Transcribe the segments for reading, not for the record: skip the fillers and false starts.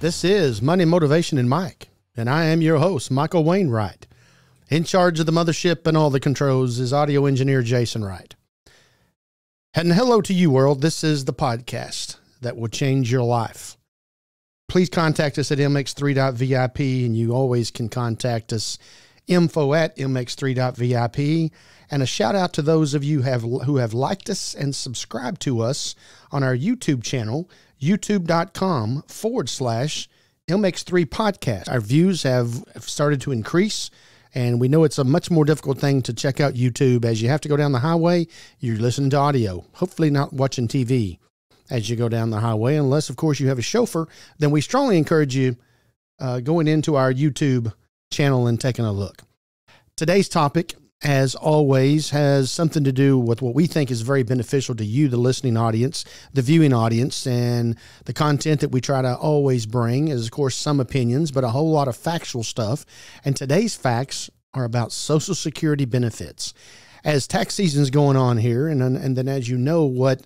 This is Money Motivation and Mike, and I am your host, Michael Wainwright. In charge of the mothership and all the controls is audio engineer Jason Wright. And hello to you, world. This is the podcast that will change your life. Please contact us at MX3.VIP, and you always can contact us info@mx3.vip. And a shout out to those of you who have liked us and subscribed to us on our YouTube channel, youtube.com/MX3 podcast. Our views have started to increase, and we know it's a much more difficult thing to check out YouTube as you have to go down the highway. You're listening to audio, hopefully not watching TV as you go down the highway, unless, of course, you have a chauffeur. Then we strongly encourage you going into our YouTube channel and taking a look. Today's topic, as always, has something to do with what we think is very beneficial to you, the listening audience, the viewing audience, and the content that we try to always bring is, of course, some opinions, but a whole lot of factual stuff. And today's facts are about Social Security benefits. As tax season is going on here, and then as you know what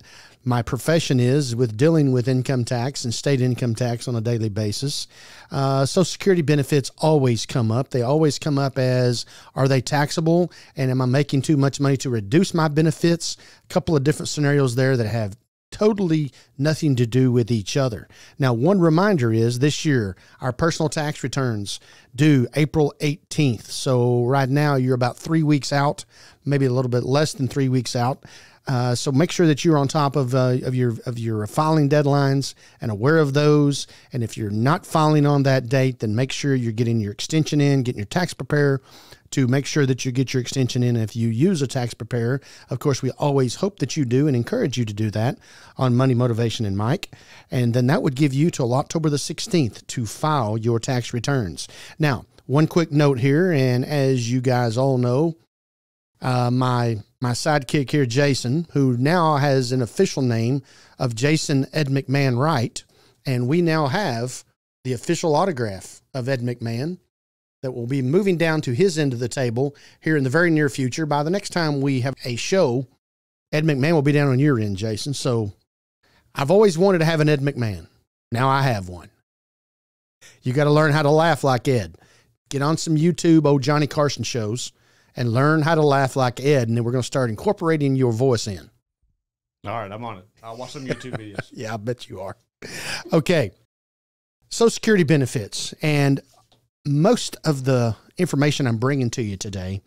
my profession is with dealing with income tax and state income tax on a daily basis, Social Security benefits always come up. They always come up as, are they taxable? And am I making too much money to reduce my benefits? A couple of different scenarios there that have totally nothing to do with each other. Now, one reminder is this year, our personal tax returns due April 18th. So right now you're about 3 weeks out, maybe a little bit less than 3 weeks out. So make sure that you're on top of your filing deadlines and aware of those. And if you're not filing on that date, then make sure you're getting your extension in, getting your tax preparer to make sure that you get your extension in. If you use a tax preparer, of course, we always hope that you do and encourage you to do that on Money Motivation and Mike. And then that would give you till October the 16th to file your tax returns. Now, one quick note here, and as you guys all know, my sidekick here, Jason, who now has an official name of Jason Ed McMahon Wright, and we now have the official autograph of Ed McMahon that will be moving down to his end of the table here in the very near future. By the next time we have a show, Ed McMahon will be down on your end, Jason. So I've always wanted to have an Ed McMahon. Now I have one. You got to learn how to laugh like Ed. Get on some YouTube, old Johnny Carson shows, and learn how to laugh like Ed, and then we're going to start incorporating your voice in. All right, I'm on it. I'll watch some YouTube videos. Yeah, I bet you are. Okay. Social Security benefits. And most of the information I'm bringing to you today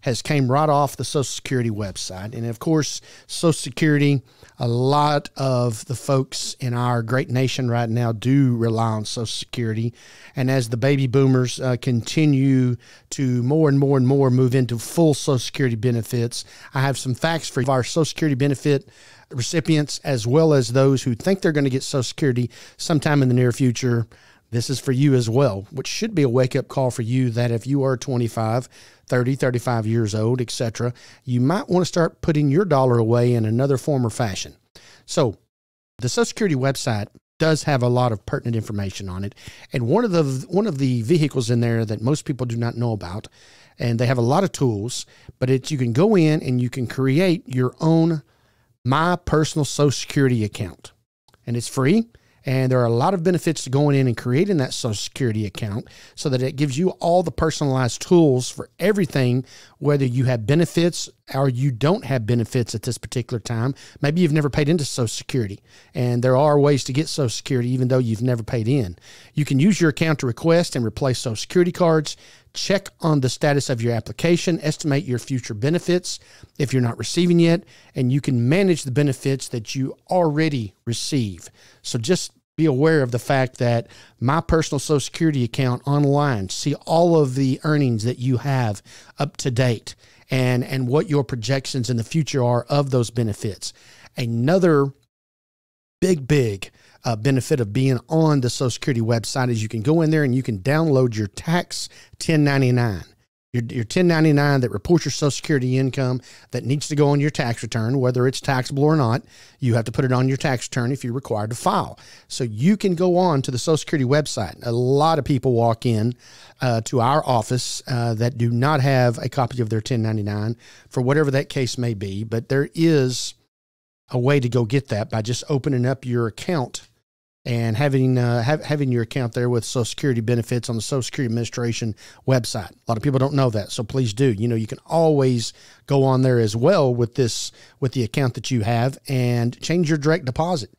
has came right off the Social Security website. And of course, Social Security, a lot of the folks in our great nation right now do rely on Social Security. And as the baby boomers continue to more and more move into full Social Security benefits, I have some facts for our Social Security benefit recipients, as well as those who think they're going to get Social Security sometime in the near future. This is for you as well, which should be a wake-up call for you that if you are 25, 30, 35 years old, etc., you might want to start putting your dollar away in another form or fashion. So the Social Security website does have a lot of pertinent information on it. And one of the vehicles in there that most people do not know about, and they have a lot of tools, but you can go in and you can create your own My Personal Social Security account. And it's free. And there are a lot of benefits to going in and creating that Social Security account so that it gives you all the personalized tools for everything, whether you have benefits or you don't have benefits at this particular time. Maybe you've never paid into Social Security, and there are ways to get Social Security even though you've never paid in. You can use your account to request and replace Social Security cards, check on the status of your application, estimate your future benefits if you're not receiving yet, and you can manage the benefits that you already receive. So just be aware of the fact that My Personal Social Security account online, see all of the earnings that you have up to date and what your projections in the future are of those benefits. Another big benefit of being on the Social Security website is you can go in there and you can download your tax 1099. Your 1099 that reports your Social Security income that needs to go on your tax return, whether it's taxable or not. You have to put it on your tax return if you're required to file. So you can go on to the Social Security website. A lot of people walk in to our office that do not have a copy of their 1099 for whatever that case may be, but there is a way to go get that by just opening up your account and having your account there with Social Security benefits on the Social Security Administration website. A lot of people don't know that, so please do. You can always go on there as well with the account that you have and change your direct deposit.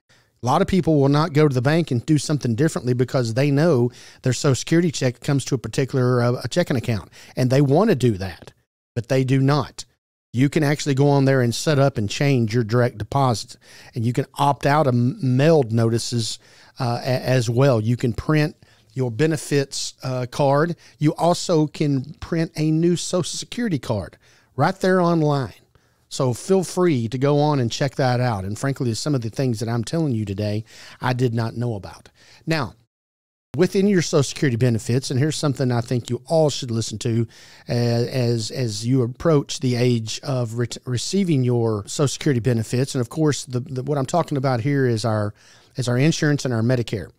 A lot of people will not go to the bank and do something differently because they know their Social Security check comes to a particular a checking account, and they want to do that, but they do not. You can actually go on there and set up and change your direct deposit, and you can opt out of mailed notices as well. You can print your benefits card. You also can print a new Social Security card right there online. So feel free to go on and check that out. And frankly, some of the things that I'm telling you today, I did not know about. Now, within your Social Security benefits, and here's something I think you all should listen to as you approach the age of receiving your Social Security benefits. And of course, what I'm talking about here is our insurance and our Medicare.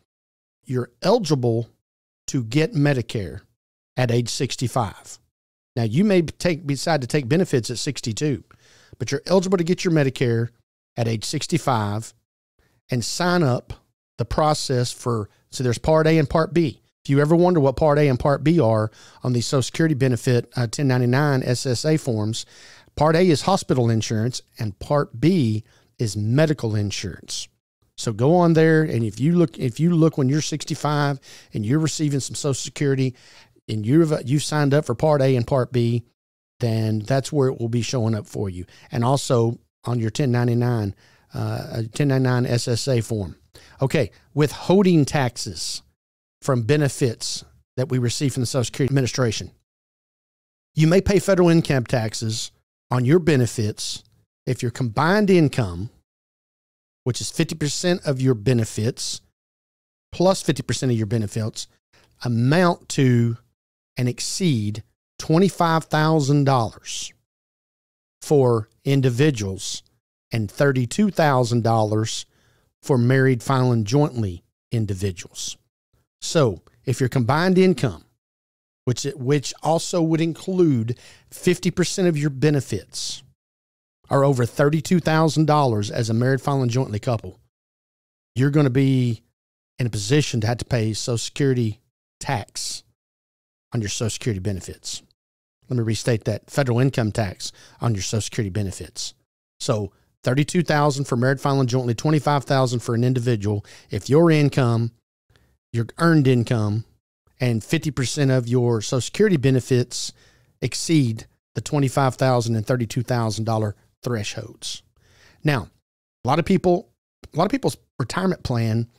You're eligible to get Medicare at age 65. Now, you may decide to take benefits at 62, but you're eligible to get your Medicare at age 65 and sign up the process for, so there's Part A and Part B. If you ever wonder what Part A and Part B are on the Social Security benefit 1099 SSA forms, Part A is hospital insurance and Part B is medical insurance. So go on there, and if you look when you're 65 and you're receiving some Social Security and you've signed up for Part A and Part B, then that's where it will be showing up for you. And also on your 1099 SSA form. Okay, withholding taxes from benefits that we receive from the Social Security Administration. You may pay federal income taxes on your benefits if your combined income, which is 50% of your benefits, plus 50% of your benefits, amount to and exceed $25,000 for individuals and $32,000 for married filing jointly individuals. So if your combined income, which also would include 50% of your benefits, are over $32,000 as a married filing jointly couple, you're going to be in a position to have to pay Social Security tax on your Social Security benefits. Let me restate that: federal income tax on your Social Security benefits. So $32,000 for married filing jointly, $25,000 for an individual. If your income, your earned income, and 50% of your Social Security benefits exceed the $25,000 and $32,000 thresholds. Now, a lot of people's retirement plan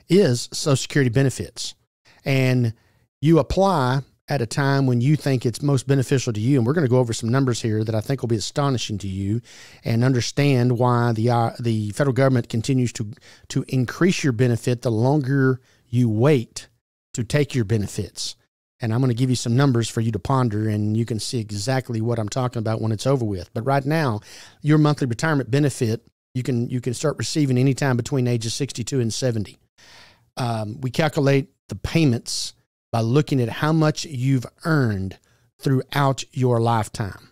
is Social Security benefits, and you apply at a time when you think it's most beneficial to you. And we're going to go over some numbers here that I think will be astonishing to you and understand why the federal government continues to increase your benefit the longer you wait to take your benefits. And I'm going to give you some numbers for you to ponder, and you can see exactly what I'm talking about when it's over with. But right now, your monthly retirement benefit, you can start receiving anytime between ages 62 and 70. We calculate the payments by looking at how much you've earned throughout your lifetime.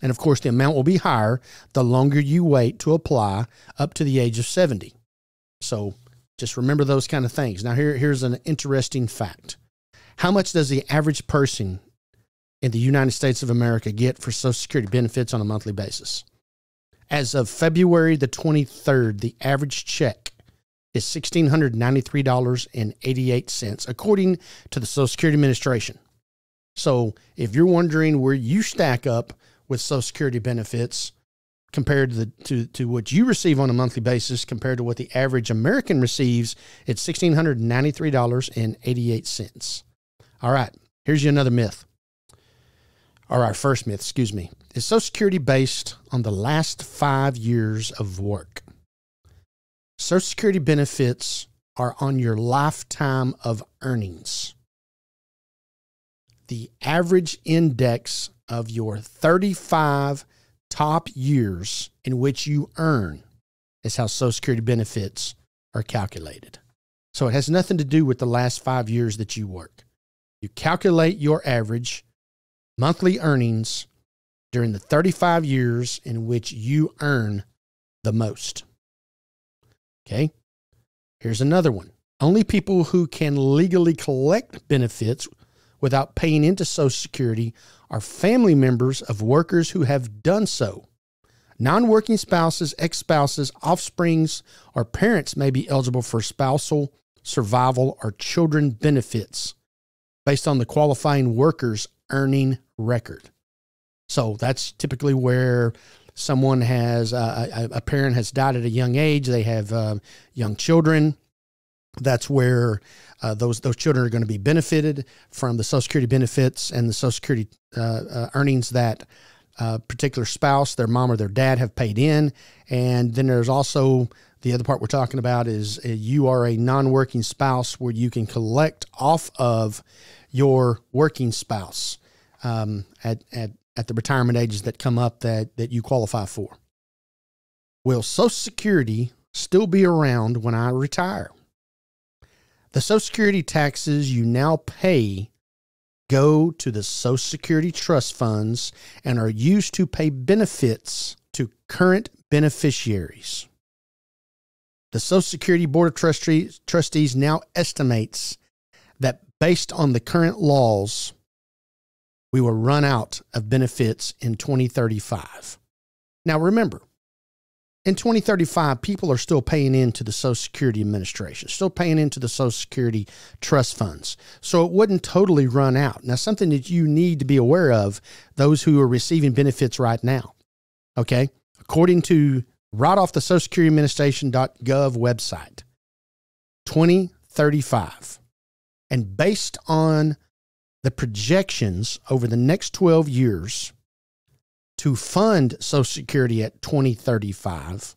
And of course, the amount will be higher the longer you wait to apply up to the age of 70. So just remember those kind of things. Now, here's an interesting fact. How much does the average person in the United States of America get for Social Security benefits on a monthly basis? As of February the 23rd, the average check is $1,693.88, according to the Social Security Administration. So if you're wondering where you stack up with Social Security benefits compared to what you receive on a monthly basis compared to what the average American receives, it's $1,693.88. All right, here's you another myth. Or our first myth, excuse me. Is Social Security based on the last 5 years of work? Social Security benefits are on your lifetime of earnings. The average index of your 35 top years in which you earn is how Social Security benefits are calculated. So it has nothing to do with the last 5 years that you work. You calculate your average monthly earnings during the 35 years in which you earn the most. Okay, here's another one. Only people who can legally collect benefits without paying into Social Security are family members of workers who have done so. Non-working spouses, ex-spouses, offsprings, or parents may be eligible for spousal, survival, or children benefits based on the qualifying worker's earning record. So that's typically where someone has, a parent has died at a young age. They have young children. That's where those children are going to be benefited from the Social Security benefits and the Social Security earnings that particular spouse, their mom or their dad, have paid in. And then there's also the other part we're talking about is you are a non-working spouse where you can collect off of your working spouse at the retirement ages that come up that you qualify for. Will Social Security still be around when I retire? The Social Security taxes you now pay go to the Social Security trust funds and are used to pay benefits to current beneficiaries. The Social Security Board of Trustees now estimates that based on the current laws, we will run out of benefits in 2035. Now remember, in 2035, people are still paying into the Social Security Administration, still paying into the Social Security trust funds. So it wouldn't totally run out. Now, something that you need to be aware of, those who are receiving benefits right now, okay? According to right off the Social Security Administration.gov website, 2035. And based on the projections over the next 12 years, to fund Social Security at 2035,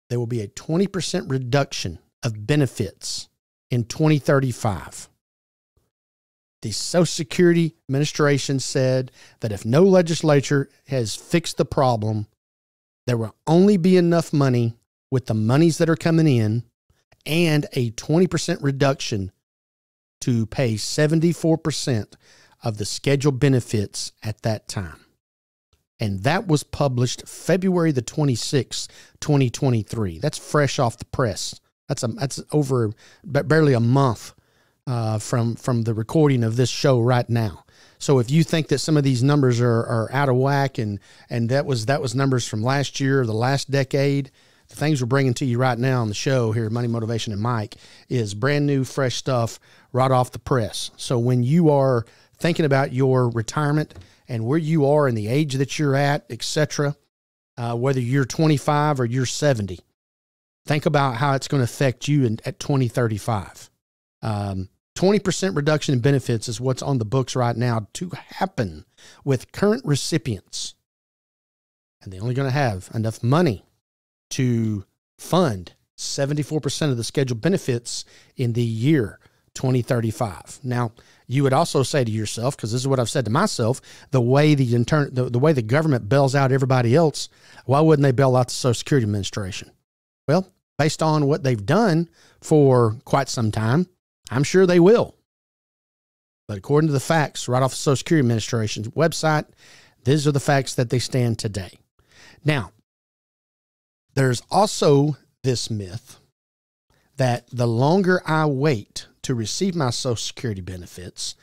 there will be a 20% reduction of benefits in 2035. The Social Security Administration said that if no legislature has fixed the problem, there will only be enough money with the monies that are coming in and a 20% reduction to pay 74% of the scheduled benefits at that time. And that was published February the 26th, 2023. That's fresh off the press. That's over barely a month from the recording of this show right now. So if you think that some of these numbers are out of whack and that was numbers from last year or the last decade, the things we're bringing to you right now on the show here, Money, Motivation, and Mike, is brand new, fresh stuff right off the press. So when you are thinking about your retirement and where you are in the age that you're at, etc., whether you're 25 or you're 70, think about how it's going to affect you at 2035. 20% reduction in benefits is what's on the books right now to happen with current recipients. And they're only going to have enough money to fund 74% of the scheduled benefits in the year 2035. Now, you would also say to yourself, because this is what I've said to myself, the way the government bails out everybody else, why wouldn't they bail out the Social Security Administration? Well, based on what they've done for quite some time, I'm sure they will. But according to the facts right off the Social Security Administration's website, these are the facts that they stand today. Now, there's also this myth that the longer I wait to receive my Social Security benefits,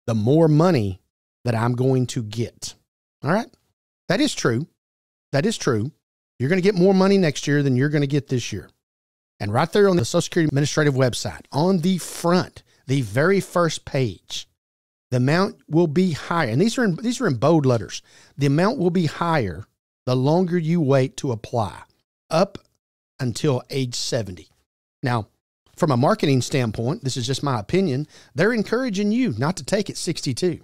the more money that I'm going to get. All right? That is true. That is true. You're going to get more money next year than you're going to get this year. And right there on the Social Security Administrative website, on the front, the very first page, the amount will be higher. And these are in bold letters. The amount will be higher the longer you wait to apply, up until age 70. Now, from a marketing standpoint, this is just my opinion, they're encouraging you not to take it 62.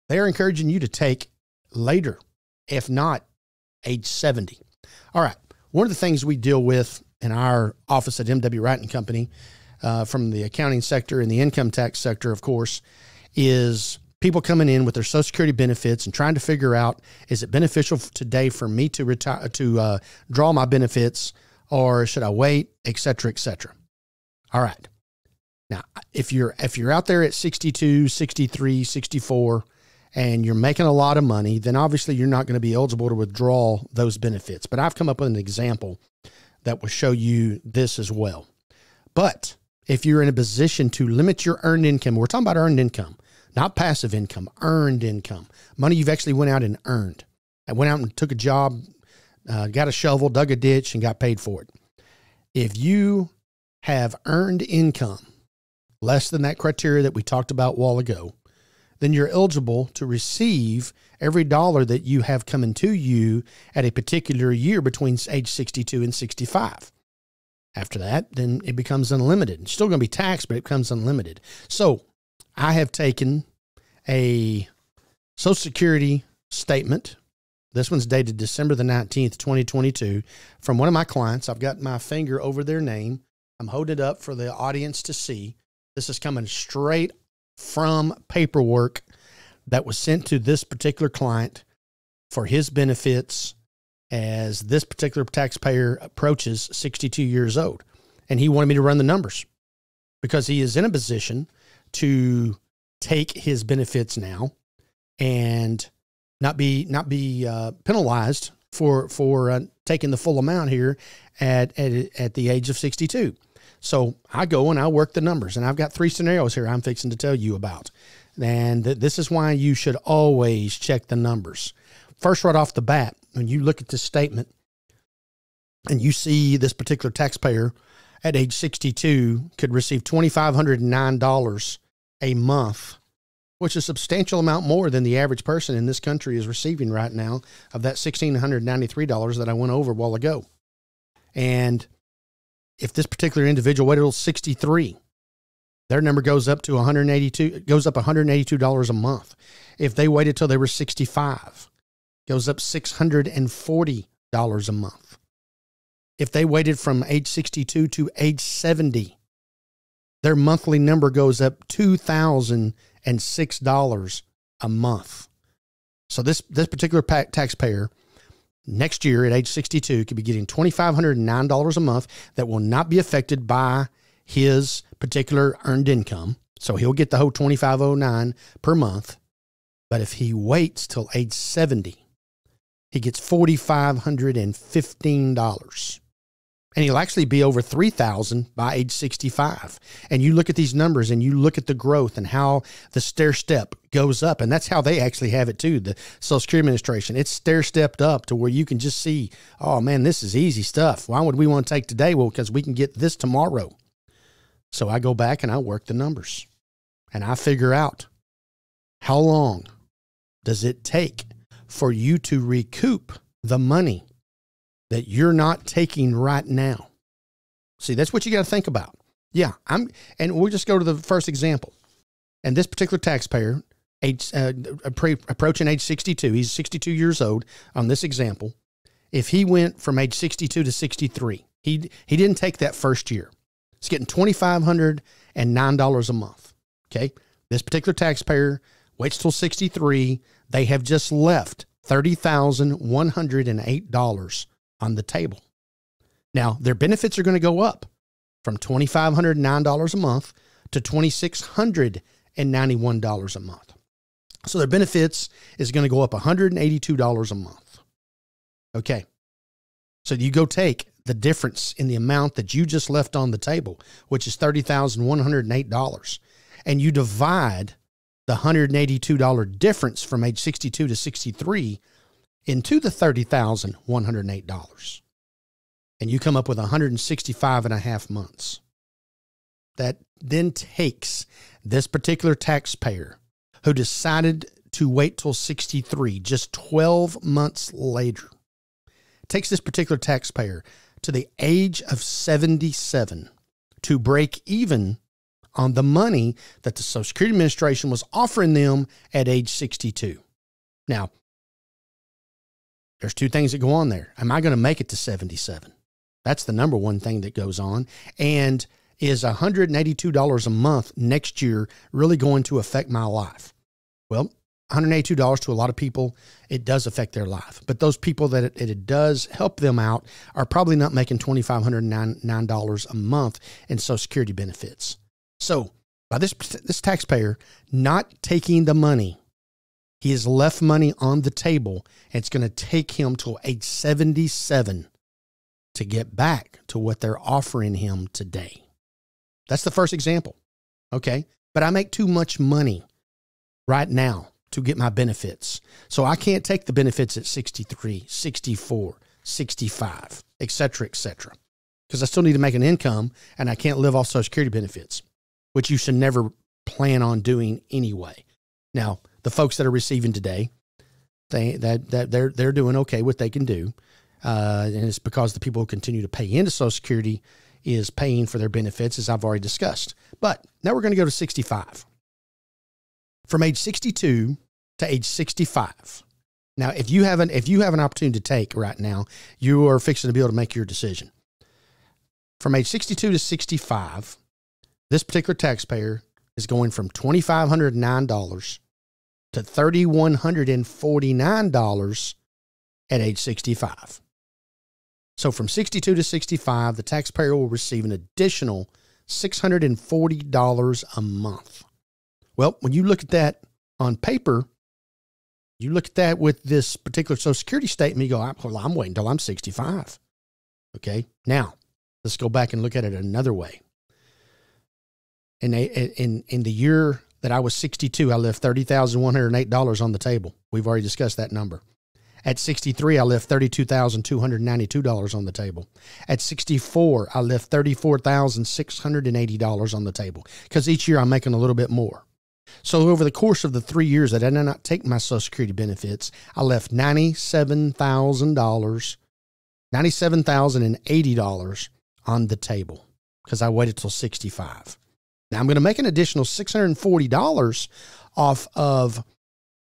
They're encouraging you to take later, if not age 70. All right. One of the things we deal with in our office at M.W. Wright & Company, from the accounting sector and the income tax sector, of course, is people coming in with their Social Security benefits and trying to figure out, is it beneficial today for me to retire, to draw my benefits, or should I wait, et cetera, et cetera. All right. Now, if you're out there at 62, 63, 64, and you're making a lot of money, then obviously you're not going to be eligible to withdraw those benefits. But I've come up with an example that will show you this as well. But if you're in a position to limit your earned income, we're talking about earned income, not passive income, earned income, money you've actually went out and earned. I went out and took a job, got a shovel, dug a ditch, and got paid for it. If you have earned income less than that criteria that we talked about a while ago, then you're eligible to receive every dollar that you have coming to you at a particular year between age 62 and 65. After that, then it becomes unlimited. It's still going to be taxed, but it becomes unlimited. So I have taken a Social Security statement. This one's dated December the 19th, 2022, from one of my clients. I've got my finger over their name. I'm holding it up for the audience to see. This is coming straight from paperwork that was sent to this particular client for his benefits as this particular taxpayer approaches 62 years old. And he wanted me to run the numbers because he is in a position to take his benefits now and not be penalized for taking the full amount here at the age of 62. So I go and I work the numbers, and I've got 3 scenarios here I'm fixing to tell you about. And this is why you should always check the numbers. First, right off the bat, when you look at this statement and you see this particular taxpayer at age 62 could receive $2,509 a month, which is a substantial amount more than the average person in this country is receiving right now of that $1,693 that I went over a while ago. And if this particular individual waited till 63, their number goes up to $182 a month. If they waited till they were 65, goes up $640 a month. If they waited from age 62 to age 70, their monthly number goes up $2,006 a month. So this particular taxpayer next year at age 62 could be getting $2,509 a month that will not be affected by his particular earned income. So he'll get the whole $2,509 per month. But if he waits till age 70, he gets $4,515. And he'll actually be over $3,000 by age 65. And you look at these numbers and you look at the growth and how the stair step goes up. And that's how they actually have it too, the Social Security Administration. It's stair stepped up to where you can just see, oh man, this is easy stuff. Why would we want to take today? Well, because we can get this tomorrow. So I go back and I work the numbers and I figure out how long does it take for you to recoup the money that you're not taking right now. See, that's what you got to think about. Yeah, and we'll just go to the first example. And this particular taxpayer, approaching age 62, he's 62 years old on this example. If he went from age 62 to 63, he didn't take that first year. He's getting $2,509 a month. Okay, this particular taxpayer waits till 63. They have just left $30,108 on the table. Now, their benefits are going to go up from $2,509 a month to $2,691 a month. So their benefits is going to go up $182 a month. Okay. So you go take the difference in the amount that you just left on the table, which is $30,108, and you divide the $182 difference from age 62 to 63 into the $30,108. And you come up with 165 and a half months. That then takes this particular taxpayer who decided to wait till 63, just 12 months later, takes this particular taxpayer to the age of 77 to break even on the money that the Social Security Administration was offering them at age 62. Now, there's 2 things that go on there. Am I going to make it to 77? That's the number one thing that goes on. And is $182 a month next year really going to affect my life? Well, $182 to a lot of people, it does affect their life. But those people that it does help them out are probably not making $2,509 a month in Social Security benefits. So by this taxpayer not taking the money, he has left money on the table, and it's going to take him till age 77 to get back to what they're offering him today. That's the first example. Okay. But I make too much money right now to get my benefits. So I can't take the benefits at 63, 64, 65, et cetera, because I still need to make an income and I can't live off Social Security benefits, which you should never plan on doing anyway. Now, the folks that are receiving today, they're doing okay what they can do. And it's because the people who continue to pay into Social Security is paying for their benefits, as I've already discussed. But now we're going to go to 65. From age 62 to age 65. Now, if you have an opportunity to take right now, you are fixing to be able to make your decision. From age 62 to 65, this particular taxpayer is going from $2,509 to $3,149 at age 65. So from 62 to 65, the taxpayer will receive an additional $640 a month. Well, when you look at that on paper, you look at that with this particular Social Security statement, you go, well, I'm waiting until I'm 65. Okay. Now let's go back and look at it another way. In the year that I was 62, I left $30,108 on the table. We've already discussed that number. At 63, I left $32,292 on the table. At 64, I left $34,680 on the table because each year I'm making a little bit more. So over the course of the 3 years that I did not take my Social Security benefits, I left $97,080 on the table because I waited till 65. Now I'm going to make an additional $640 off of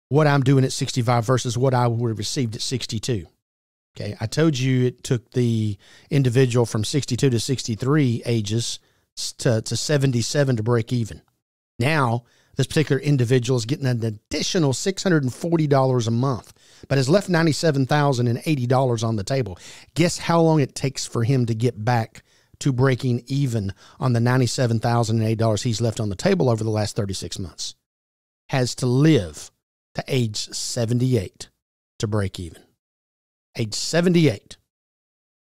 what I'm doing at 65 versus what I would have received at 62. Okay. I told you it took the individual from 62 to 63 ages to 77 to break even. Now, this particular individual is getting an additional $640 a month, but has left $97,080 on the table. Guess how long it takes for him to get back to breaking even on the $97,080 he's left on the table over the last 36 months? Has to live to age 78 to break even. Age 78.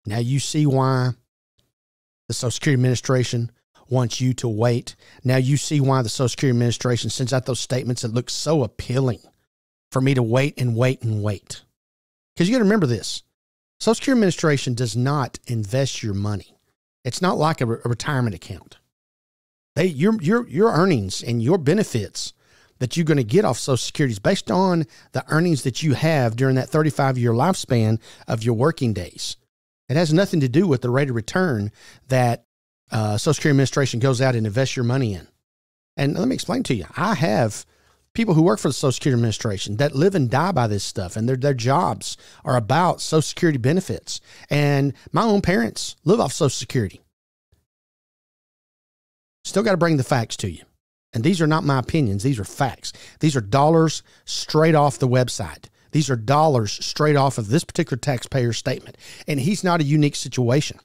Now you see why the Social Security Administration wants you to wait. Now you see why the Social Security Administration sends out those statements that look so appealing for me to wait and wait and wait. Because you got to remember this. Social Security Administration does not invest your money. It's not like a retirement account. Your earnings and your benefits that you're going to get off Social Security is based on the earnings that you have during that 35-year lifespan of your working days. It has nothing to do with the rate of return that Social Security Administration goes out and invests your money in. And let me explain to you. I have people who work for the Social Security Administration that live and die by this stuff, and their jobs are about Social Security benefits. And my own parents live off Social Security. Still got to bring the facts to you. And these are not my opinions. These are facts. These are dollars straight off the website. These are dollars straight off of this particular taxpayer's statement. And he's not a unique situation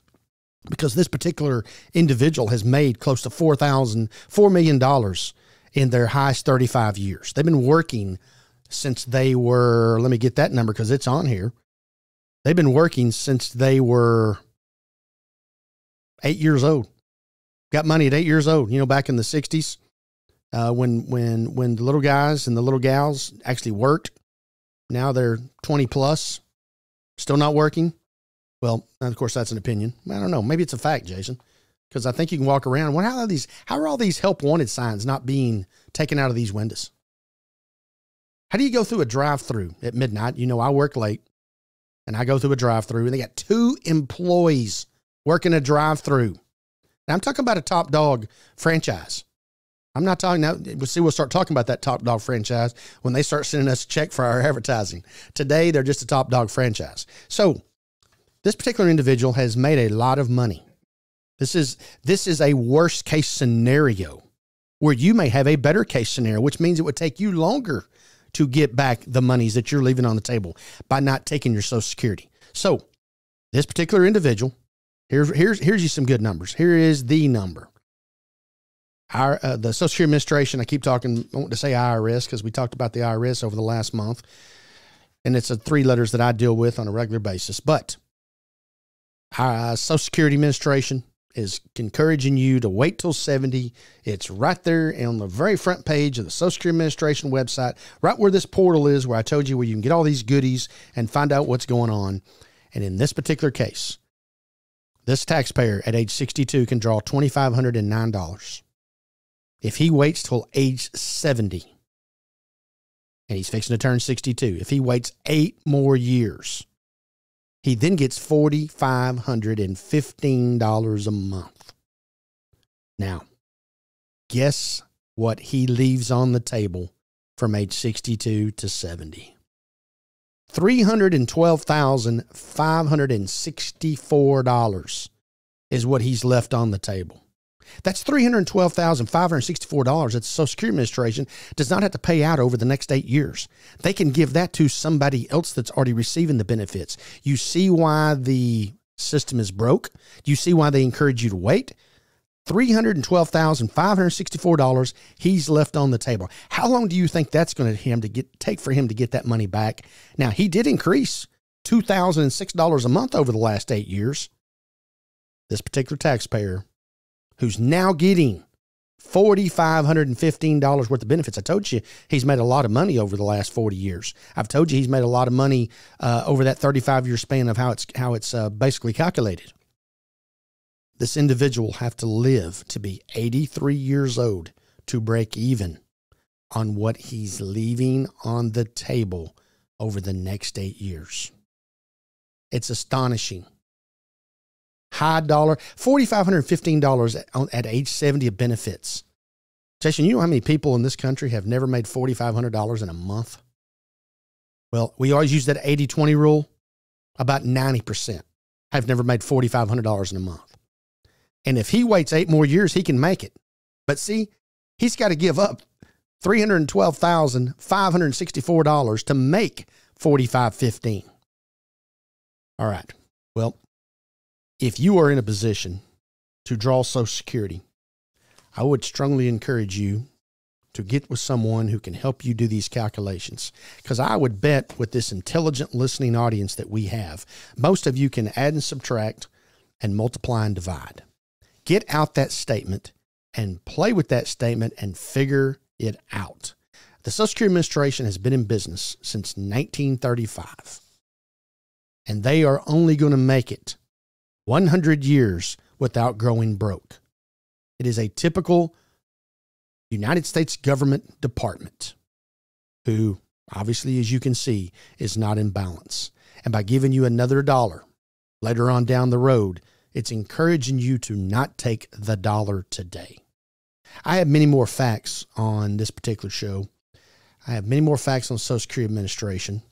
because this particular individual has made close to $4 million in their highest 35 years. They've been working since they were, let me get that number because it's on here. They've been working since they were 8 years old. Got money at 8 years old, back in the 60s. When the little guys and the little gals actually worked. Now they're 20 plus, still not working. Well, of course, that's an opinion. I don't know. Maybe it's a fact, Jason, because I think you can walk around. How are all these help wanted signs not being taken out of these windows? How do you go through a drive-through at midnight? I work late and I go through a drive-through and they got 2 employees working a drive-through. Now I'm talking about a Top Dog franchise. I'm not talking now. We'll start talking about that Top Dog franchise when they start sending us a check for our advertising. Today, they're just a Top Dog franchise. So this particular individual has made a lot of money. This is a worst case scenario where you may have a better case scenario, which means it would take you longer to get back the monies that you're leaving on the table by not taking your Social Security. So this particular individual, here's you some good numbers. Here is the number. The Social Security Administration, I want to say IRS because we talked about the IRS over the last month, and it's 3 letters that I deal with on a regular basis. But Social Security Administration, is encouraging you to wait till 70. It's right there on the very front page of the Social Security Administration website, right where this portal is, where I told you where you can get all these goodies and find out what's going on. And in this particular case, this taxpayer at age 62 can draw $2,509. If he waits till age 70, and he's fixing to turn 62, if he waits 8 more years, he then gets $4,515 a month. Now, guess what he leaves on the table from age 62 to 70? $312,564 is what he's left on the table. That's $312,564 that the Social Security Administration does not have to pay out over the next 8 years. They can give that to somebody else that's already receiving the benefits. You see why the system is broke? You see why they encourage you to wait? $312,564 he's left on the table. How long do you think that's going to take for him to get that money back? Now, he did increase $2,006 a month over the last 8 years. This particular taxpayer, who's now getting $4,515 worth of benefits. I told you he's made a lot of money over the last 40 years. I've told you he's made a lot of money over that 35-year span of how it's basically calculated. This individual will have to live to be 83 years old to break even on what he's leaving on the table over the next 8 years. It's astonishing. High dollar, $4,515 at age 70 of benefits. Jason, you know how many people in this country have never made $4,500 in a month? Well, we always use that 80-20 rule. About 90% have never made $4,500 in a month. And if he waits 8 more years, he can make it. But see, he's got to give up $312,564 to make $4,515. All right. Well, if you are in a position to draw Social Security, I would strongly encourage you to get with someone who can help you do these calculations. Because I would bet with this intelligent listening audience that we have, most of you can add and subtract and multiply and divide. Get out that statement and play with that statement and figure it out. The Social Security Administration has been in business since 1935, and they are only going to make it 100 years without growing broke. It is a typical United States government department who, obviously, as you can see, is not in balance. And by giving you another dollar later on down the road, it's encouraging you to not take the dollar today. I have many more facts on this particular show. I have many more facts on Social Security Administration.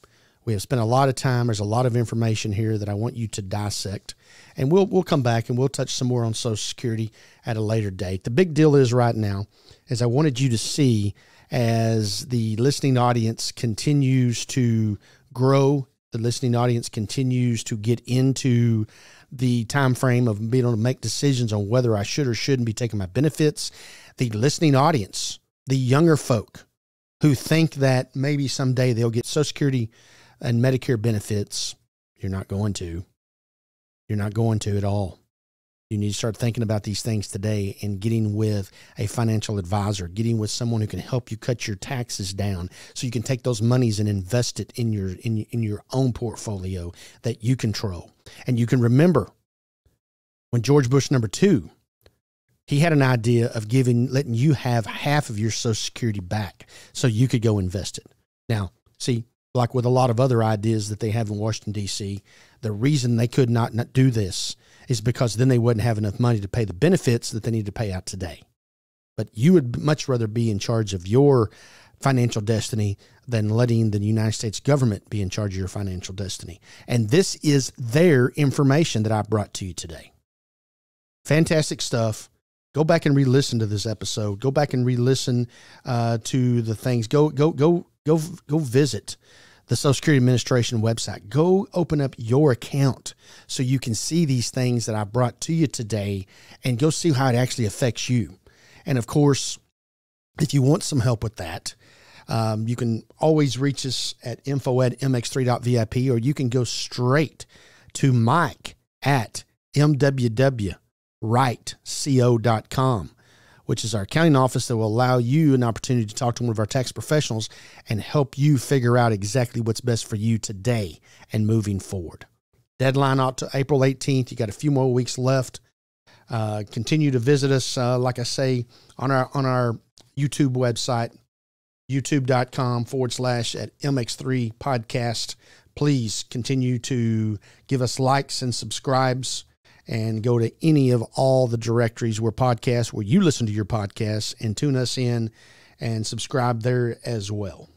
We have spent a lot of time. There's a lot of information here that I want you to dissect. And we'll come back and we'll touch some more on Social Security at a later date. The big deal is right now is I wanted you to see as the listening audience continues to grow, the listening audience continues to get into the time frame of being able to make decisions on whether I should or shouldn't be taking my benefits. The listening audience, the younger folk who think that maybe someday they'll get Social Security and Medicare benefits, you're not going to. You're not going to at all. You need to start thinking about these things today and getting with a financial advisor, getting with someone who can help you cut your taxes down so you can take those monies and invest it in your own portfolio that you control. And you can remember when George Bush #2, he had an idea of letting you have half of your Social Security back so you could go invest it. Now, see, like with a lot of other ideas that they have in Washington, D.C., the reason they could not do this is because then they wouldn't have enough money to pay the benefits that they need to pay out today. But you would much rather be in charge of your financial destiny than letting the United States government be in charge of your financial destiny. And this is their information that I brought to you today. Fantastic stuff. Go back and re-listen to this episode. Go back and re-listen to the things. Go visit the Social Security Administration website. Go open up your account so you can see these things that I brought to you today and go see how it actually affects you. And of course, if you want some help with that, you can always reach us at info@mx3.vip, or you can go straight to Mike at mww writeco.com, which is our accounting office that will allow you an opportunity to talk to one of our tax professionals and help you figure out exactly what's best for you today and moving forward. Deadline out to April 18th. You got a few more weeks left. Continue to visit us, like I say, on our YouTube website, youtube.com/@MX3 podcast. Please continue to give us likes and subscribes, and go to any of all the directories where you listen to your podcasts, and tune us in and subscribe there as well.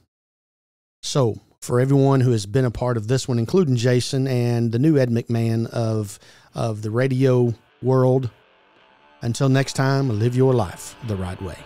So for everyone who has been a part of this one, including Jason and the new Ed McMahon of the radio world, until next time, live your life the right way.